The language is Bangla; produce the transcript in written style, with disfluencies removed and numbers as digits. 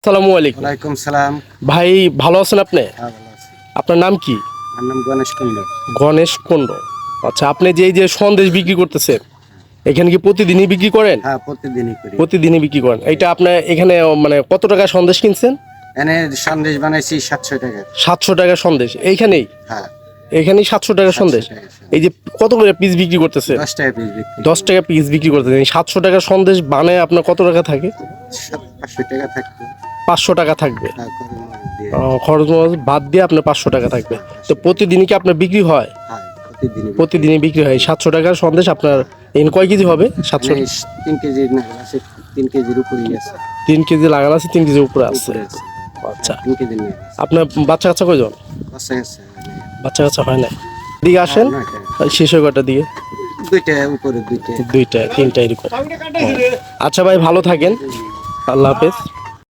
আসসালামু আলাইকুম। ওয়ালাইকুম সালাম। ভাই ভালো আছেন আপনি? হ্যাঁ, ভালো আছি। আপনার নাম কি? আমার নাম গণেশ কুণ্ড। গণেশ কুণ্ড। আচ্ছা, আপনি যে এই যে সন্দেশ বিক্রি করতেছেন, এখানে কি প্রতিদিনই বিক্রি করেন? হ্যাঁ, প্রতিদিনই করি। প্রতিদিনই বিক্রি করেন। এটা আপনার এখানে মানে কত টাকা সন্দেশ কিনছেন? এনে সন্দেশ বানাইছি 700 টাকা। 700 টাকা সন্দেশ এইখানেই? হ্যাঁ, এখানেই 700 টাকা 700 সন্দেশ। টাকা। এই যে কত করে পিস বিক্রি করতেছে? 10 টাকা পিস বিক্রি। 10 টাকা পিস বিক্রি করতেছেন। এই 700 টাকার সন্দেশ বানায় আপনার কত টাকা থাকে? 500 টাকা থাকতো। 500 টাকা থাকবে। হ্যাঁ, করে মরিচ দিয়ে। খরচ মরচ বাদ দিয়ে আপনার 500 টাকা থাকবে। তো প্রতিদিনই কি আপনার বিক্রি হয়? হ্যাঁ, প্রতিদিনই। প্রতিদিনই বিক্রি হয়। 700 টাকার সন্দেশ আপনার এখানে কয় কেজি হবে? 700 এনে 3 কেজি না আছে, 3 কেজির উপরেই আছে। 3 কেজি লাগানো আছে, 3 কেজি উপরে আছে। উপরে আছে। আচ্ছা, 3 কেজি নিয়ে আছে। আপনার বাচ্চা কাচ্চা কয়জন? আছে আছে। বাচ্চা কাচ্চা হয় না? দিকে আসেন, শেষ হয় কয়টার দিকে? দুইটা উপরে দুইটা। 2টা 3টা এরকম। আচ্ছা ভাই, ভালো থাকেন, আল্লাহ হাফেজ।